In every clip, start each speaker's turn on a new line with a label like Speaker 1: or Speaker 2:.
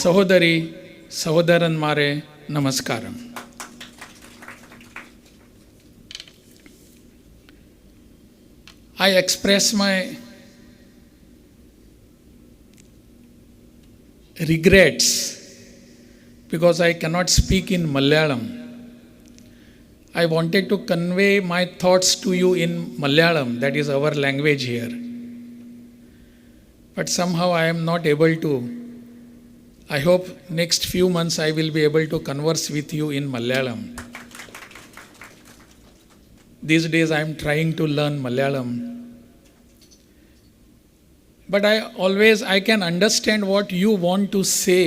Speaker 1: ಸಹೋದರಿ ಸಹೋದರನ್ಮಾರೆ ನಮಸ್ಕಾರ. I express my regrets because I cannot speak in Malayalam. I wanted to convey my thoughts to you in Malayalam, that is our language here. But somehow I am not able to. I hope next few months I will be able to converse with you in Malayalam. These days I am trying to learn Malayalam. But I can understand what you want to say.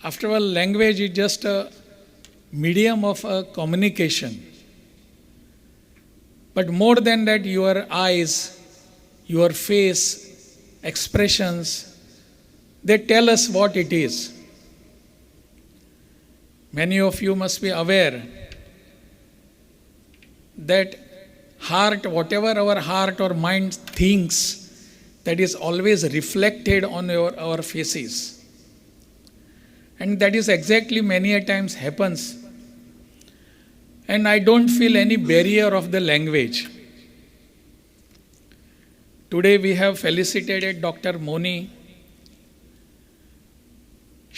Speaker 1: After all, language is just a medium of communication. But more than that, your eyes, your face, expressions, they tell us what it is. Many of you must be aware that heart, whatever our heart or mind thinks, that is always reflected on our faces. And that is exactly many a times happens. And I don't feel any barrier of the language. Today we have felicitated Dr. Moni.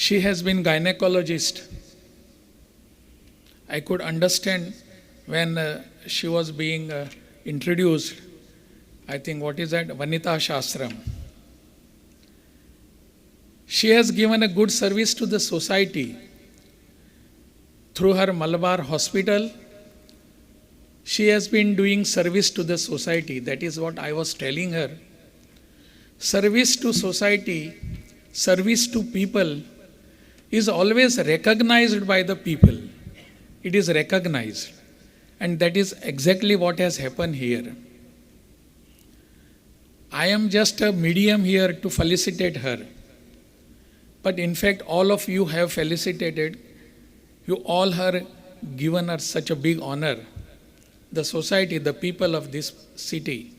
Speaker 1: She has been gynecologist. I could understand when she was being introduced, I think, what is that? Vanita Shastram. She has given a good service to the society. Through her Malabar Hospital, she has been doing service to the society. That is what I was telling her. Service to society, service to people is always recognized by the people. It is recognized. And that is exactly what has happened here. I am just a medium here to felicitate her. But in fact, all of you have felicitated. You all have given her such a big honor. The society, the people of this city.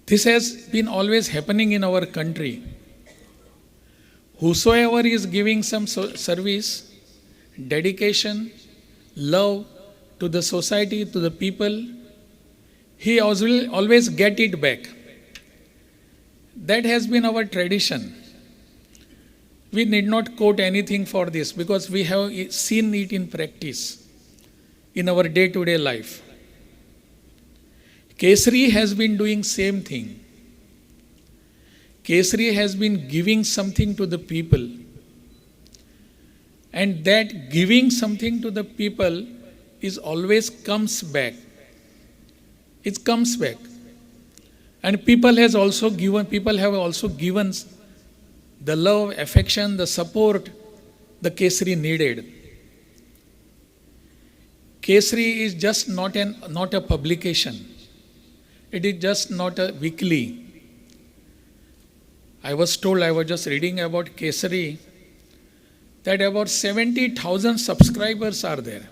Speaker 1: This has been always happening in our country. Whosoever is giving some service, dedication, love to the society, to the people, he will always get it back. That has been our tradition. We need not quote anything for this because we have seen it in practice in our day-to-day life. Kesari has been doing same thing. Kesari has been giving something to the people. And that giving something to the people is always comes back. It comes back. And people have also given the love, affection, the support the Kesari needed. Kesari is just not a publication. It is just not a weekly. I was just reading about Kesari, that about 70,000 subscribers are there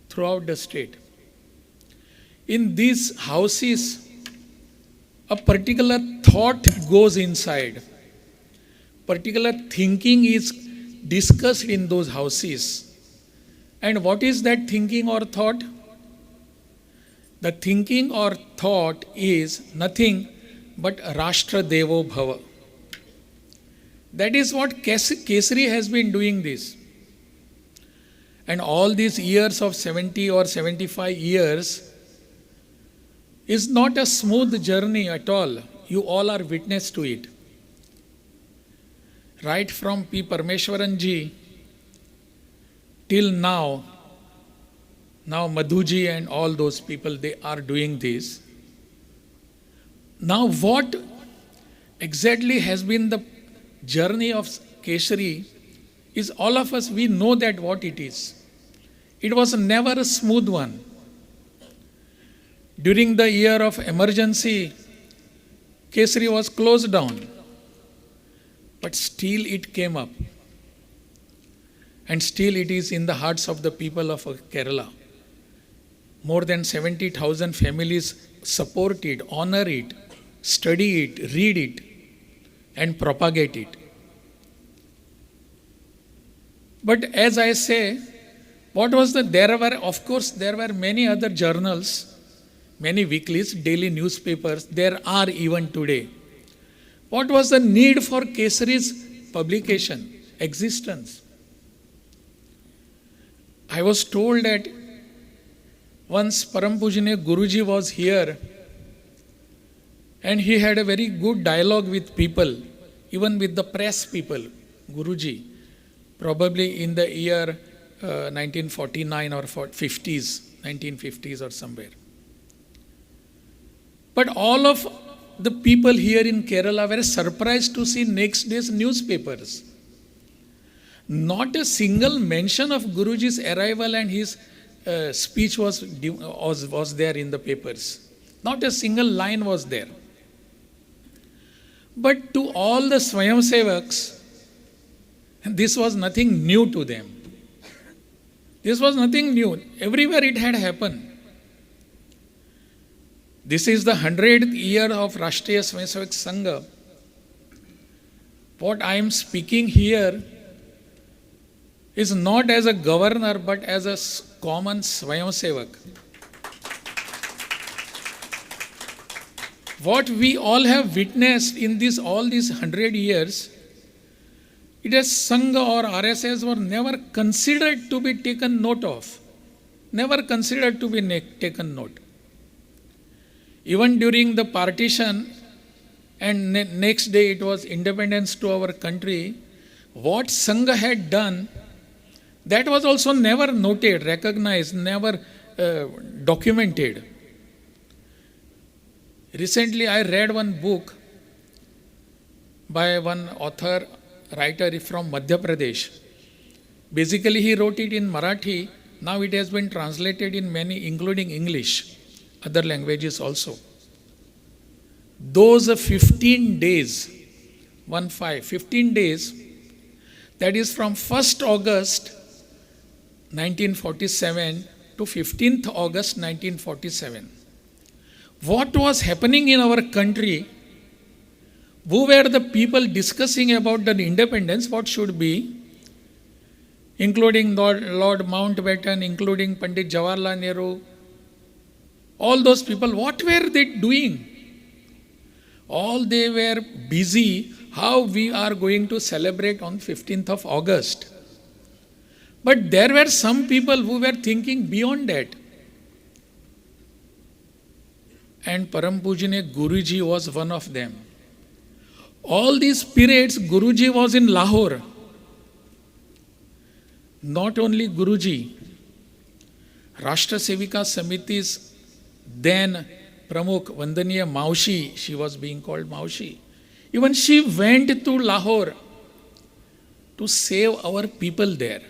Speaker 1: throughout the state. In these houses, a particular thought goes inside. Particular thinking is discussed in those houses. And what is that thinking or thought? The thinking or thought is nothing but Rashtra Devo Bhava. That is what Kesari has been doing this. And all these years of 70 or 75 years is not a smooth journey at all. You all are witness to it. Right from P. Parameshwaran ji till now Madhuji and all those people, they are doing this. Now what exactly has been the journey of Kesari is all of us, we know that what it is. It was never a smooth one. During the year of emergency, Kesari was closed down. But still it came up. And still it is in the hearts of the people of Kerala. More than 70,000 families support it, honor it, study it, read it. and propagate it. But as I say, of course, there were many other journals, many weeklies, daily newspapers, there are even today. What was the need for Kesari's publication, existence? I was told that once Param Pujane Guruji was here and he had a very good dialogue with people, even with the press people, Guruji, probably in the year 1949 or 50s, 1950s or somewhere. But all of the people here in Kerala were surprised to see next day's newspapers. Not a single mention of Guruji's arrival and his speech was there in the papers. Not a single line was there. But to all the Swayamsevaks, this was nothing new to them. This was nothing new. Everywhere it had happened. This is the 100th year of Rashtriya Swayamsevak Sangha. What I am speaking here is not as a governor but as a common Swayamsevak. What we all have witnessed in all these 100 years, it is Sangha or RSS were never considered to be taken note of. Never considered to be taken note. Even during the partition and next day it was independence to our country, what Sangha had done, that was also never noted, recognized, never documented. Recently I read one book by one author, writer from Madhya Pradesh. Basically he wrote it in Marathi, now it has been translated in many, including English, other languages also. Those 15 days, 15 days, that is from 1st August 1947 to 15th August 1947. What was happening in our country? Who were the people discussing about the independence, what should be, including Lord Mountbatten, including Pandit Jawaharlal Nehru, all those people, what were they doing? All they were busy how we are going to celebrate on 15th of August. But there were some people who were thinking beyond that. And Param Pujane Guruji was one of them. All these periods, Guruji was in Lahore. Not only Guruji, Rashtra Sevika Samiti's then Pramukh Vandaniya Maushi, she was being called Maushi. Even she went to Lahore to save our people there.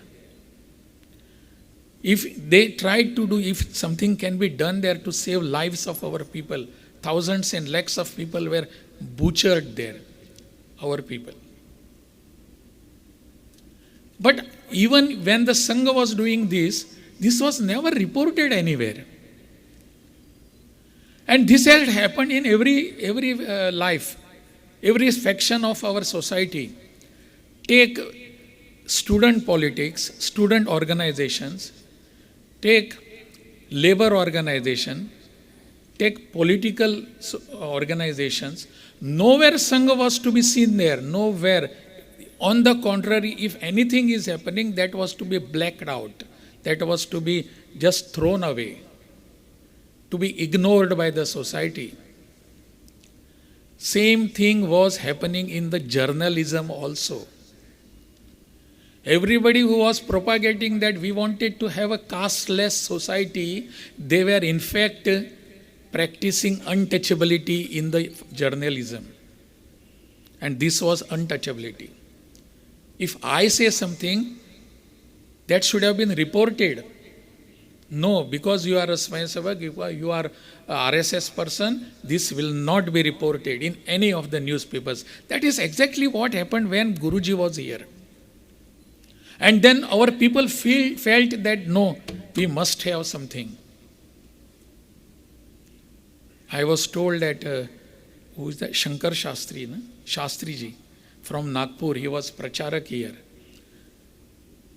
Speaker 1: If they tried to do, if something can be done there to save lives of our people, thousands and lakhs of people were butchered there, our people. But even when the Sangha was doing this was never reported anywhere. And this had happened in every life, every faction of our society. Take student politics, student organizations, take labor organization, take political organizations. Nowhere Sangha was to be seen there, nowhere. On the contrary, if anything is happening, that was to be blacked out, that was to be just thrown away, to be ignored by the society. Same thing was happening in the journalism also. Everybody who was propagating that we wanted to have a casteless society, they were in fact practicing untouchability in the journalism. And this was untouchability. If I say something, that should have been reported. No, because you are a Swayamsevak, you are a RSS person, this will not be reported in any of the newspapers. That is exactly what happened when Guruji was here. And then our people felt that no, we must have something. I was told that, who is that? Shankar Shastri, Shastriji. from Nagpur. He was pracharak here.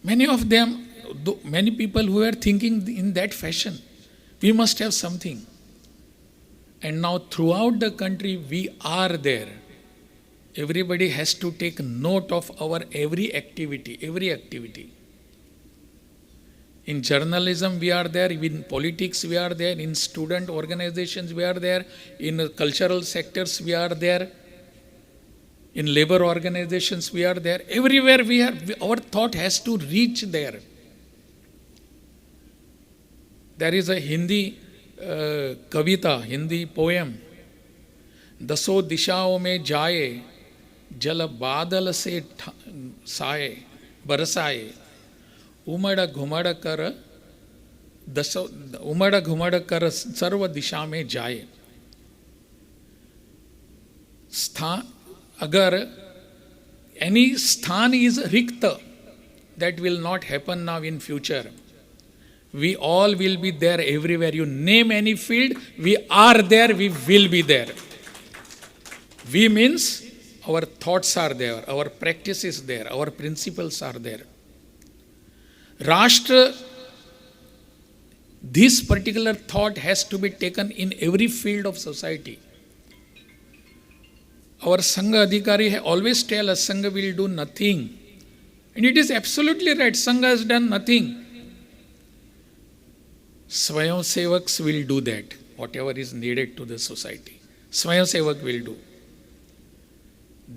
Speaker 1: Many of them, many people who were thinking in that fashion, we must have something. And now throughout the country, we are there. Everybody has to take note of our every activity. In journalism, we are there. In politics, we are there. In student organizations, we are there. In cultural sectors, we are there. In labor organizations, we are there. Everywhere we are, our thought has to reach there. There is a Hindi kavita, Hindi poem. दसों दिशाओं में जाए, जल बादल से साए बरसाए, उमड़ घुमड़ कर सर्व दिशा में जाए. स्थान, अगर any sthan is rikta, that will not happen now in future. We all will be there everywhere. You name any field, we are there, we will be there. We means our thoughts are there, our practice is there, our principles are there. Rashtra, this particular thought has to be taken in every field of society. Our Sangha Adhikari always tell us Sangha will do nothing. And it is absolutely right, Sangha has done nothing. Swayam Sevaks will do that, whatever is needed to the society. Swayam Sevak will do.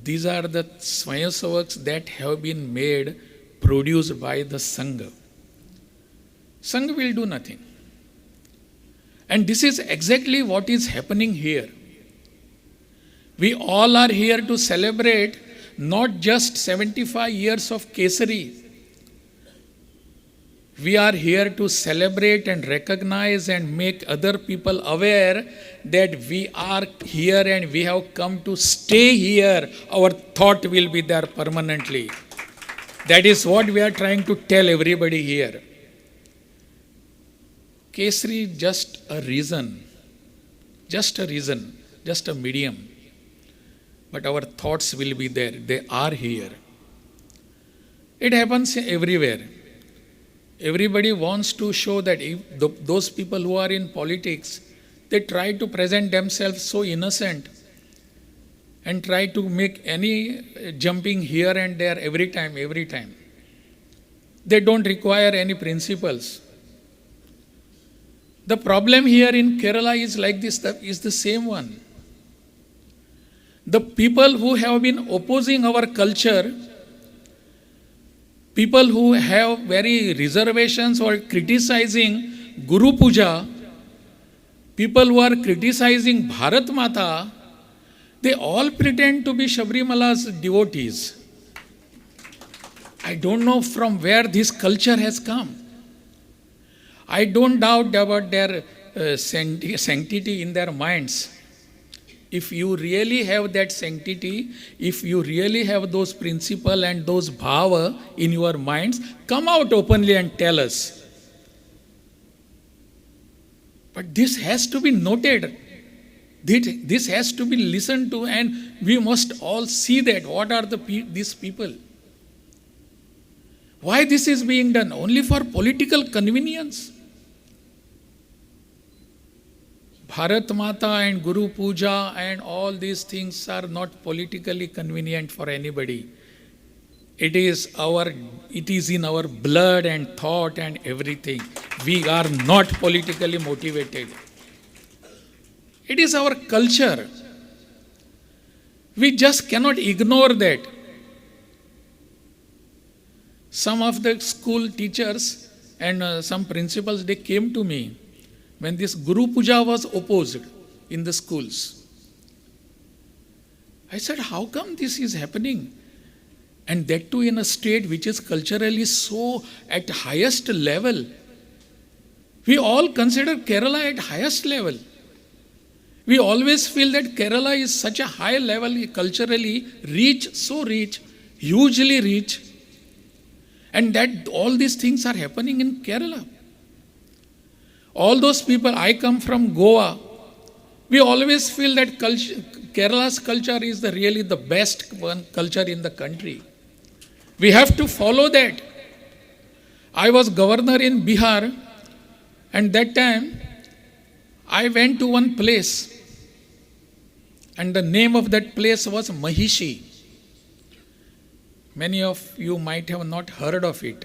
Speaker 1: These are the Swayam Sevaks that have been made, produced by the Sangha. Sangha will do nothing. And this is exactly what is happening here. We all are here to celebrate not just 75 years of Kesari. We are here to celebrate and recognize and make other people aware that we are here and we have come to stay here. Our thought will be there permanently. That is what we are trying to tell everybody here. Kesari just a reason, just a medium. But our thoughts will be there. They are here. It happens everywhere. Everybody wants to show that if those people who are in politics, they try to present themselves so innocent and try to make any jumping here and there every time. They don't require any principles. The problem here in Kerala is like this, is the same one. The people who have been opposing our culture, people who have very reservations or criticizing Guru Puja, people who are criticizing Bharat Mata, they all pretend to be Sabrimala's devotees. I don't know from where this culture has come. I don't doubt about their sanctity in their minds. If you really have that sanctity, if you really have those principles and those bhava in your minds, come out openly and tell us. But this has to be noted. This has to be listened to, and we must all see that. What are these people? Why this is being done? Only for political convenience. Bharat Mata and Guru Puja and all these things are not politically convenient for anybody. It is in our blood and thought and everything. We are not politically motivated. It is our culture. We just cannot ignore that. Some of the school teachers and some principals, they came to me when this Guru Puja was opposed in the schools. I said, how come this is happening? And that too in a state which is culturally so at highest level. We all consider Kerala at highest level. We always feel that Kerala is such a high level culturally, rich, hugely rich. And that all these things are happening in Kerala. All those people, I come from Goa, we always feel that Kerala's culture is really the best one culture in the country. We have to follow that. I was governor in Bihar, and that time I went to one place, and the name of that place was Mahishi. Many of you might have not heard of it.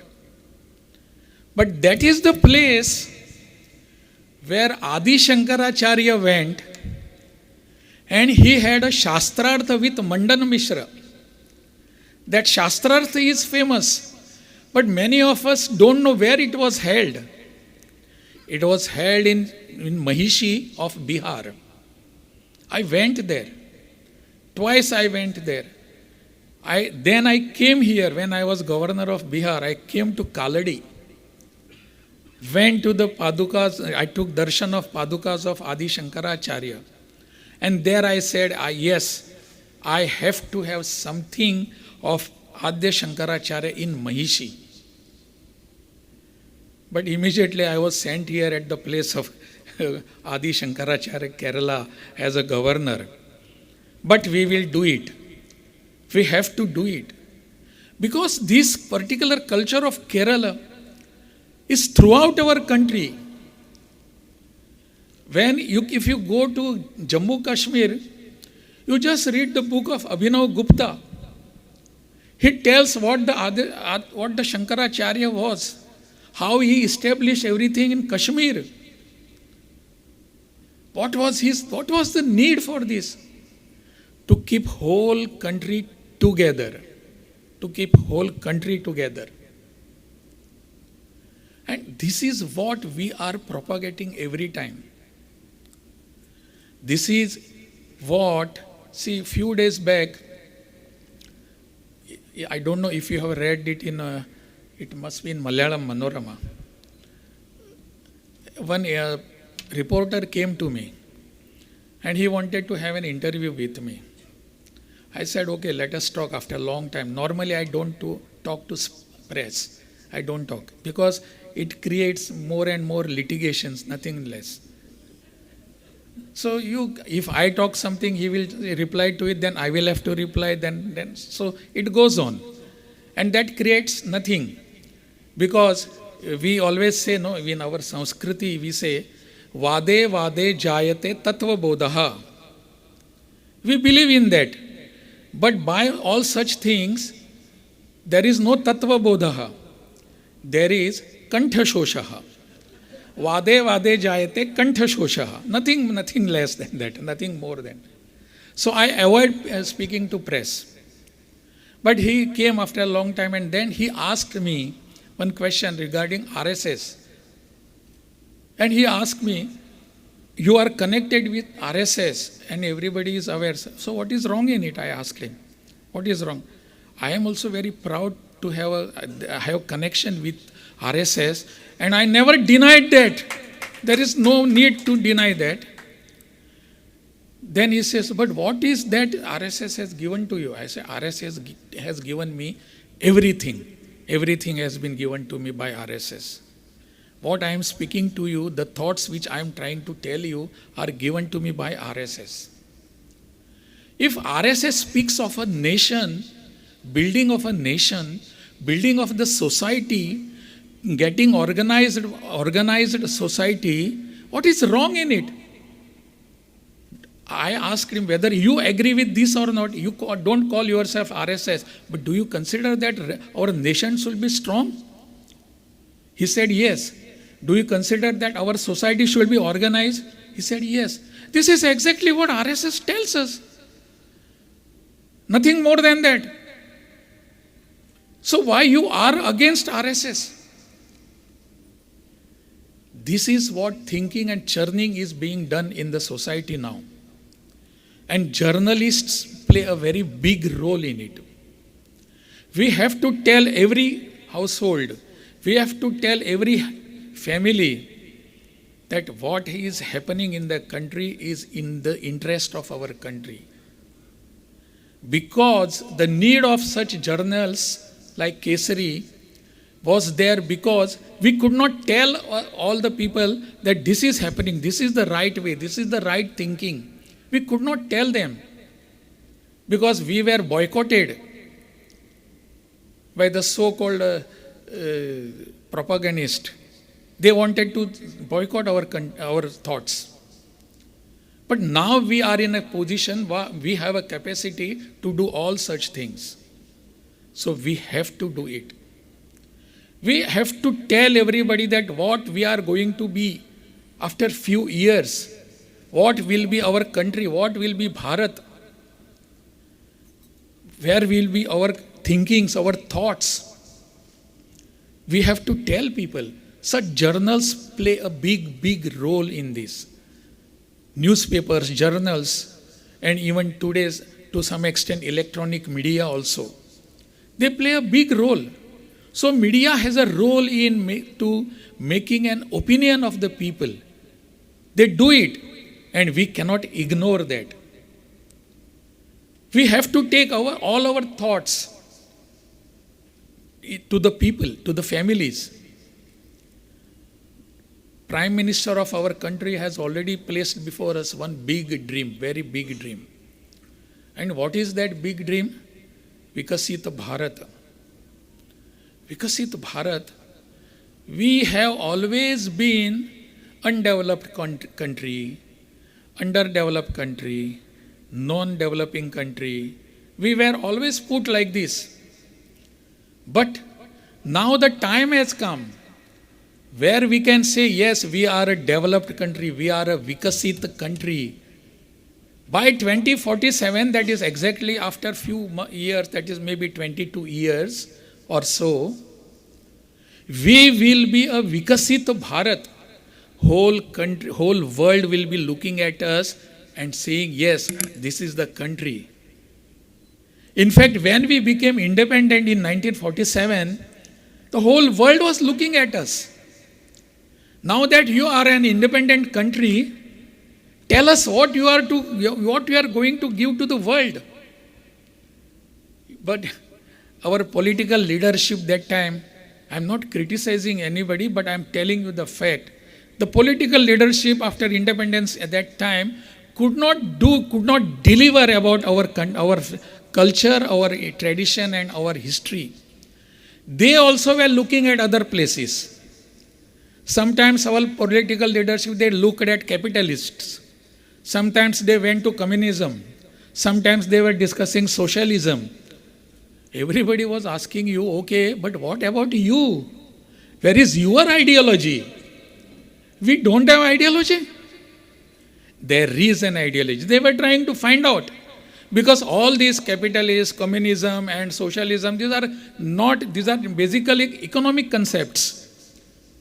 Speaker 1: But that is the place where Adi Shankaracharya went, and he had a Shastrartha with Mandan Mishra. That Shastrartha is famous, but many of us don't know where it was held. It was held in Mahishi of Bihar. I went there. Twice I went there. Then I came here when I was governor of Bihar. I came to Kaladi. Went to the Padukas. I took darshan of Padukas of Adi Shankaracharya. And there I said, yes, I have to have something of Adya Shankaracharya in Mahishi. But immediately I was sent here at the place of Adi Shankaracharya, Kerala, as a governor. But we will do it. We have to do it. Because this particular culture of Kerala is throughout our country. If you go to Jammu Kashmir, you just read the book of Abhinav Gupta. He tells what the Shankaracharya was, how he established everything in Kashmir. What was the need for this? To keep whole country together. To keep whole country together. And this is what we are propagating every time. This is what, see, few days back, I don't know if you have read it it must be in Malayalam Manorama. One reporter came to me and he wanted to have an interview with me. I said, okay, let us talk after a long time. Normally I don't talk to press. I don't talk because it creates more and more litigations, nothing less. So if I talk something, he will reply to it, then I will have to reply, then so it goes on. And that creates nothing. Because we always say, no, in our Sanskriti, we say, Vade Vade Jayate Tattva Bodhaha. We believe in that. But by all such things, there is no Tattva Bodhaha. There is Kantha Shoshaha. Vade Vade Jayate Kantha Shoshaha. Nothing less than that, nothing more than. So I avoid speaking to press. But he came after a long time and then he asked me one question regarding RSS. And he asked me, you are connected with RSS and everybody is aware. So what is wrong in it? I asked him. What is wrong? I am also very proud to have a connection with RSS and I never denied that. There is no need to deny that. Then he says, but what is that RSS has given to you? I say, RSS has given me everything. Everything has been given to me by RSS. What I am speaking to you, the thoughts which I am trying to tell you are given to me by RSS. If RSS speaks of a nation, building of the society, getting organized society, what is wrong in it? I asked him whether you agree with this or not. You don't call yourself RSS, but do you consider that our nation should be strong? He said, yes. Do you consider that our society should be organized? He said, yes. This is exactly what RSS tells us. Nothing more than that. So why you are against RSS? This is what thinking and churning is being done in the society now. And journalists play a very big role in it. We have to tell every household, we have to tell every family that what is happening in the country is in the interest of our country. Because the need of such journals like Kesari was there because we could not tell all the people that this is happening, this is the right way, this is the right thinking. We could not tell them. because we were boycotted by the so-called propagandist. They wanted to boycott our thoughts. But now we are in a position where we have a capacity to do all such things. So we have to do it. We have to tell everybody that what we are going to be after few years, what will be our country, what will be Bharat, where will be our thinkings, our thoughts. We have to tell people. Such journals play a big role in this. Newspapers, journals, and even today's, to some extent, electronic media also. They play a big role. So media has a role in making an opinion of the people. They do it, and we cannot ignore that. We have to take all our thoughts to the people, to the families. Prime Minister of our country has already placed before us one big dream, very big dream. And what is that big dream? Vikasit Bharat. Vikasit Bharat. We have always been undeveloped country, underdeveloped country, non-developing country. We were always put like this. But now the time has come where we can say, yes, we are a developed country, we are a Vikasit country. By 2047, that is exactly after few years, that is maybe 22 years or so, we will be a Vikasit Bharat. Whole country, whole world will be looking at us and saying, yes, this is the country. In fact, when we became independent in 1947, the whole world was looking at us. Now that you are an independent country, tell us what you are going to give to the world. But our political leadership that time, I am not criticizing anybody, but I am telling you the fact. The political leadership after independence at that time could not deliver about our culture, our tradition and our history. They also were looking at other places. Sometimes our political leadership, they looked at capitalists. Sometimes they went to communism. Sometimes they were discussing socialism. Everybody was asking you, okay, but what about you? Where is your ideology? We don't have ideology. There is an ideology. They were trying to find out. Because all these capitalists, communism and socialism, these are basically economic concepts.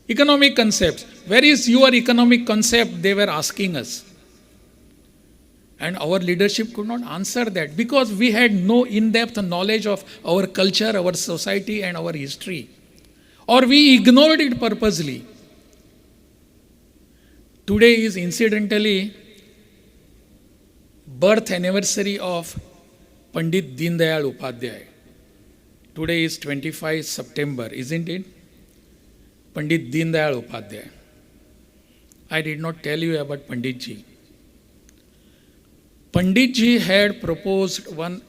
Speaker 1: Economic concepts. Where is your economic concept? They were asking us. And our leadership could not answer that because we had no in-depth knowledge of our culture, our society and our history. Or we ignored it purposely. Today is incidentally birth anniversary of Pandit Deendayal Upadhyay. Today is 25 September, isn't it? Pandit Deendayal Upadhyay. I did not tell you about Pandit ji. Pandit ji had proposed one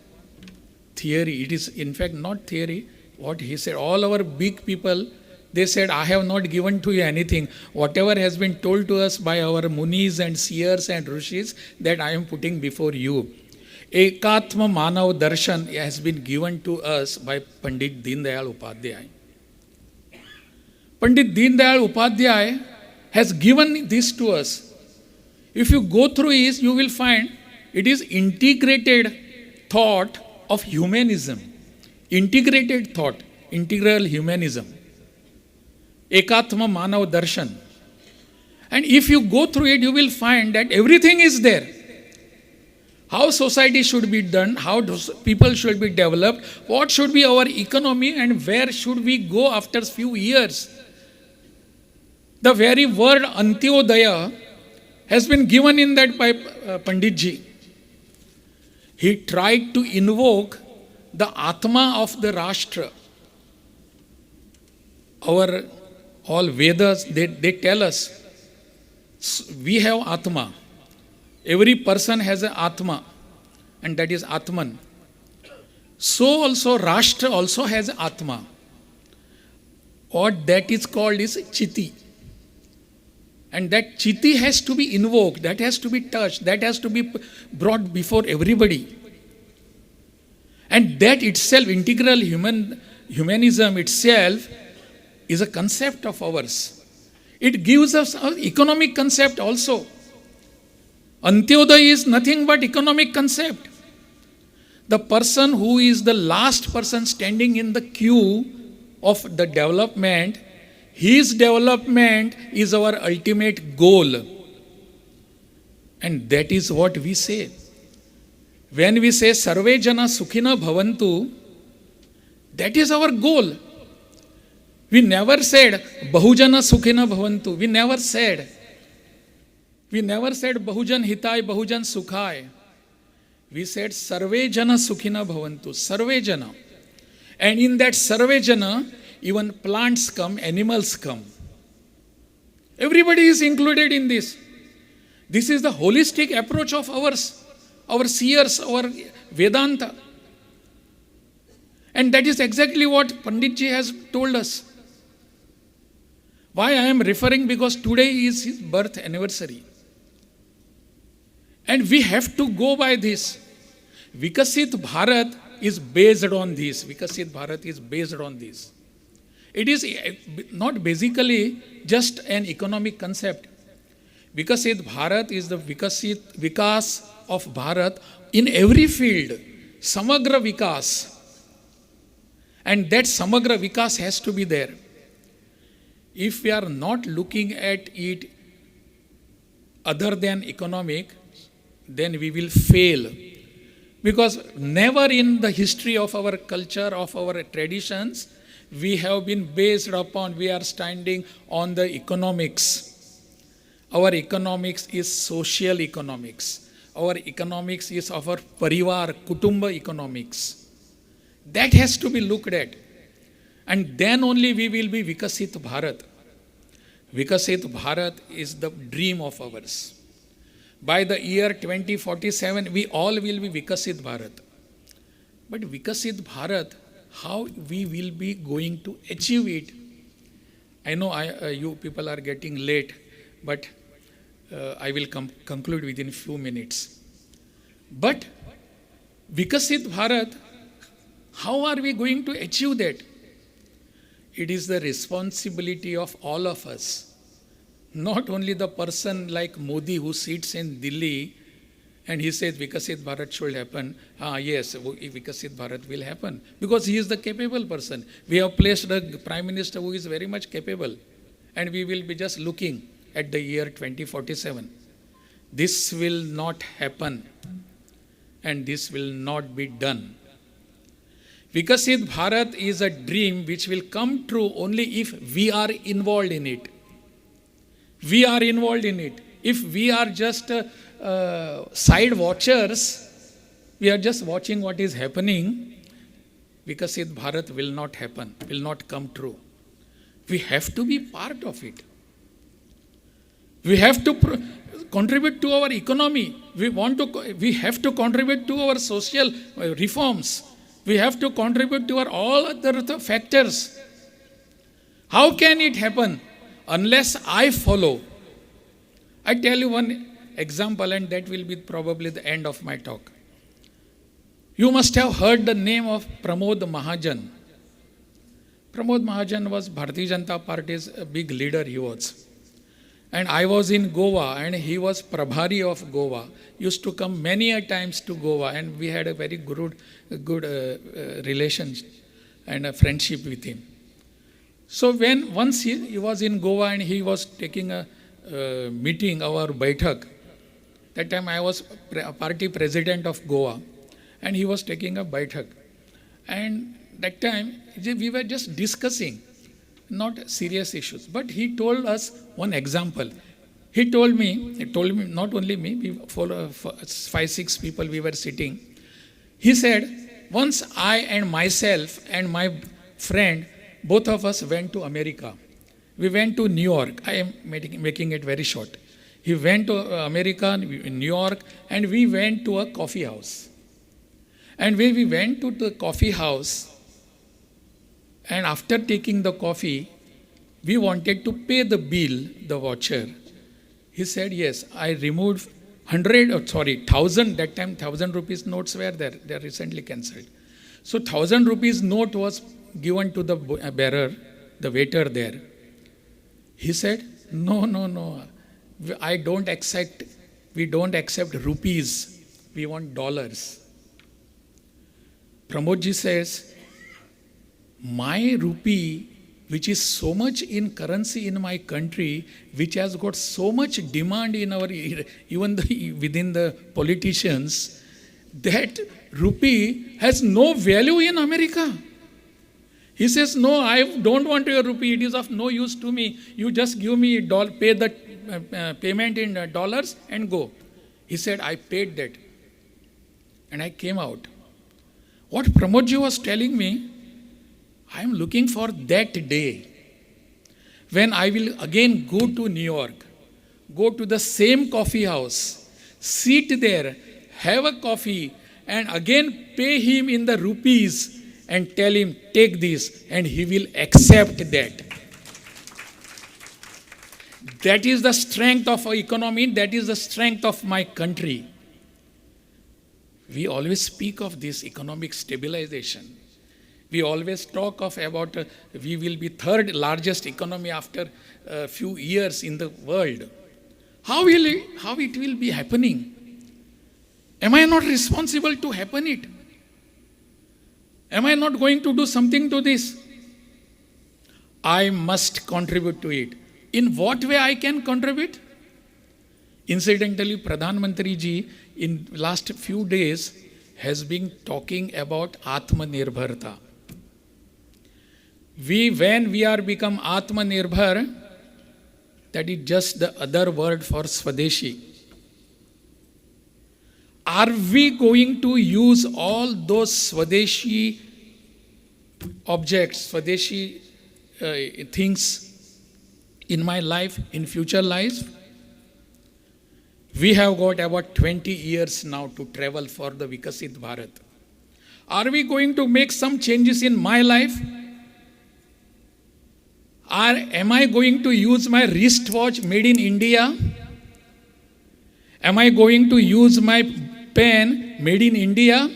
Speaker 1: theory. It is in fact not theory. What he said, all our big people, they said, I have not given to you anything. Whatever has been told to us by our munis and seers and rishis, that I am putting before you. Ekatma Manav Darshan has been given to us by Pandit Deendayal Upadhyay. Pandit Deendayal Upadhyay has given this to us. If you go through it, you will find it is integrated thought of humanism. Integrated thought, integral humanism. Ekatma Manav Darshan. And if you go through it, you will find that everything is there. How society should be done, how people should be developed, what should be our economy and where should we go after few years. The very word Antyodaya has been given in that by Pandit ji. He tried to invoke the Atma of the Rashtra. Our all Vedas, they tell us, we have Atma. Every person has an Atma. and that is Atman. So also Rashtra also has Atma. What that is called is Chiti. And that Chiti has to be invoked, that has to be touched, that has to be brought before everybody. And that itself, integral humanism itself, is a concept of ours. It gives us an economic concept also. Antyodaya is nothing but economic concept. The person who is the last person standing in the queue of the development, his development is our ultimate goal. And that is what we say. When we say Sarve Jana Sukhina Bhavantu, that is our goal. We never said Bahujana Sukhina Bhavantu. We never said Bahujan Hitai, Bahujan Sukhai. We said Sarve Jana Sukhina Bhavantu. Sarve Jana. And in that Sarve Jana, even plants come, animals come. Everybody is included in this. This is the holistic approach of ours, our seers, our Vedanta. And that is exactly what Panditji has told us. Why I am referring? Because today is his birth anniversary. And we have to go by this. Vikasit Bharat is based on this. Vikasit Bharat is based on this. It is not basically just an economic concept. Vikasit Bharat is the Vikas of Bharat in every field. Samagra Vikas. And that Samagra Vikas has to be there. If we are not looking at it other than economic, then we will fail. Because never in the history of our culture, of our traditions, we have been based upon, we are standing on the economics. Our economics is social economics. Our economics is our parivar, kutumba economics. That has to be looked at. And then only we will be Vikasit Bharat. Vikasit Bharat is the dream of ours. By the year 2047, we all will be Vikasit Bharat. But Vikasit Bharat, how we will be going to achieve it? I know you people are getting late, but I will conclude within a few minutes. But Vikasit Bharat, how are we going to achieve that? It is the responsibility of all of us. Not only the person like Modi who sits in Delhi and he says Vikasit Bharat should happen. Yes, Vikasit Bharat will happen. Because he is the capable person. We have placed a Prime Minister who is very much capable. And we will be just looking at the year 2047. This will not happen. And this will not be done. Vikasit Bharat is a dream which will come true only if we are involved in it. We are involved in it. If we are just side watchers, we are just watching what is happening, Vikasit Bharat will not happen, will not come true. We have to be part of it. We have to contribute to our economy. We have to contribute to our social reforms. We have to contribute to our all other factors. How can it happen? Unless I follow. I tell you one example, and that will be probably the end of my talk. You must have heard the name of Pramod Mahajan. Pramod Mahajan was Bharatiya Janata Party's big leader, he was. And I was in Goa, and he was Prabhari of Goa. Used to come many a times to Goa, and we had a very good relation and a friendship with him. So once he was in Goa and he was taking a meeting, our Baitak. That time I was party president of Goa, and he was taking a Baitak. And that time we were just discussing, not serious issues. But he told us one example. He told me, not only me, 5-6 people we were sitting. He said, once I and myself and my friend, both of us went to America. We went to New York. I am making it very short. He went to America, New York, and we went to a coffee house. And when we went to the coffee house, and after taking the coffee, we wanted to pay the bill, the voucher. He said, yes, I removed 1,000, that time 1,000 rupees notes were there. They are recently cancelled. So 1,000 rupees note was given to the bearer, the waiter there. He said, no, I don't accept, we don't accept rupees, we want dollars. Pramodji says, my rupee, which is so much in currency in my country, which has got so much demand in our, even within the politicians, that rupee has no value in America. He says, no, I don't want your rupee. It is of no use to me. You just give me pay the payment in dollars and go. He said, I paid that. And I came out. What Pramodji was telling me, I am looking for that day when I will again go to New York, go to the same coffee house, sit there, have a coffee, and again pay him in the rupees and tell him, take this, and he will accept that. That is the strength of our economy, that is the strength of my country. We always speak of this economic stabilization. We always talk about we will be third largest economy after a few years in the world. How it will be happening? Am I not responsible to happen it? Am I not going to do something to this? I must contribute to it. In what way I can contribute? Incidentally, Pradhan Mantri ji in last few days has been talking about Atmanirbharta. When we are become Atmanirbhar, that is just the other word for Swadeshi. Are we going to use all those Swadeshi objects, Swadeshi things in my life, in future life? We have got about 20 years now to travel for the Vikasit Bharat. Are we going to make some changes in my life? Am I going to use my wristwatch made in India? Am I going to use my pen made in India?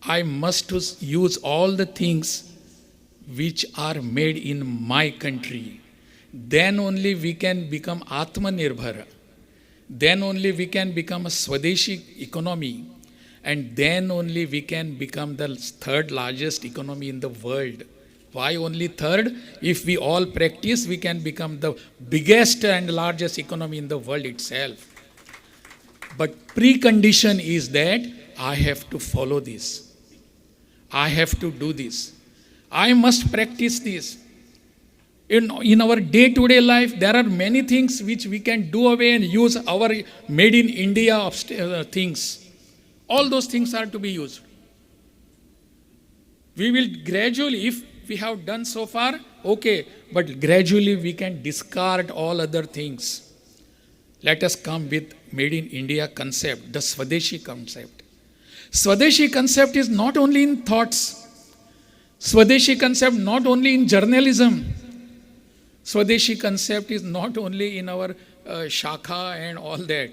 Speaker 1: I must use all the things which are made in my country. Then only we can become Atmanirbhar. Then only we can become a Swadeshi economy. And then only we can become the third largest economy in the world. Why only third? If we all practice, we can become the biggest and largest economy in the world itself. But precondition is that I have to follow this. I have to do this. I must practice this. In our day-to-day life, there are many things which we can do away and use our made in India things. All those things are to be used. We will gradually, if we have done so far, okay, but gradually we can discard all other things. Let us come with made in India concept, the Swadeshi concept. Swadeshi concept is not only in thoughts. Swadeshi concept not only in journalism. Swadeshi concept is not only in our shakha and all that.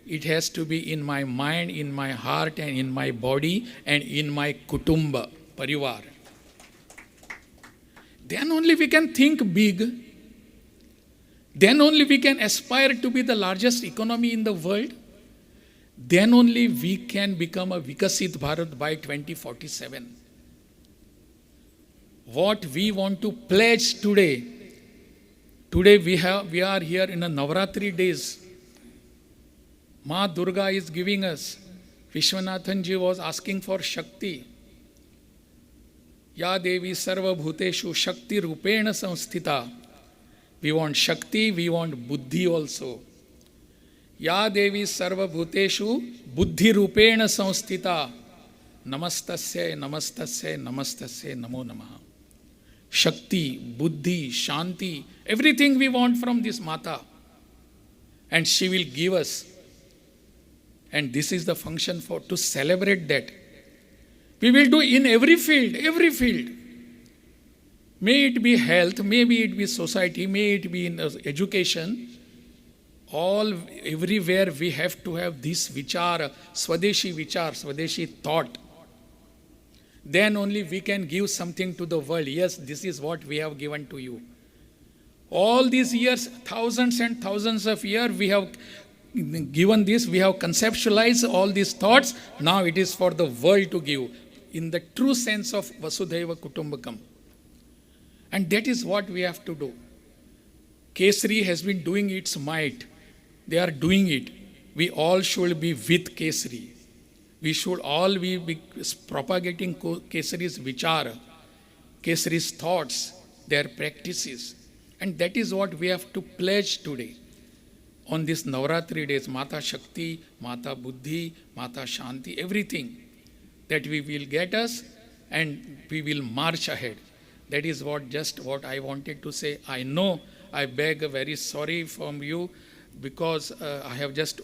Speaker 1: It has to be in my mind, in my heart, and in my body, and in my kutumba, parivar. Then only we can think big. Then only we can aspire to be the largest economy in the world. Then only we can become a Vikasit Bharat by 2047. What we want to pledge today. Today we are here in a Navaratri days. Ma Durga is giving us. Vishwanathan ji was asking for Shakti. Ya Devi Sarva Bhuteshu Shakti Rupena Samsthita. We want Shakti, we want Buddhi also. Ya Devi Sarva Bhuteshu Buddhi Rupena Samsthita. Namastasya, Namastasya, Namastasya, Namo Namaha. Shakti, Buddhi, Shanti, everything we want from this Mata. And she will give us. And this is the function for to celebrate that. We will do in every field, every field. May it be health, maybe it be society, may it be in education. Everywhere we have to have this vichar, Swadeshi thought. Then only we can give something to the world. Yes, this is what we have given to you. All these years, thousands and thousands of years, we have given this, we have conceptualized all these thoughts. Now it is for the world to give in the true sense of Vasudhaiva Kutumbakam. And that is what we have to do. Kesari has been doing its might. They are doing it. We all should be with Kesari. We should all be propagating Kesari's vichara, Kesari's thoughts, their practices. And that is what we have to pledge today. On this Navaratri days, Mata Shakti, Mata Buddhi, Mata Shanti, everything that we will get us and we will march ahead. That is what I wanted to say. I know I beg very sorry from you because I have just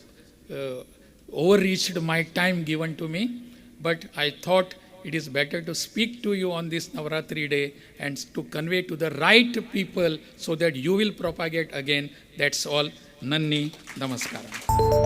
Speaker 1: overreached my time given to me. But I thought it is better to speak to you on this Navaratri day and to convey to the right people so that you will propagate again. That's all. Nanni, Namaskaram.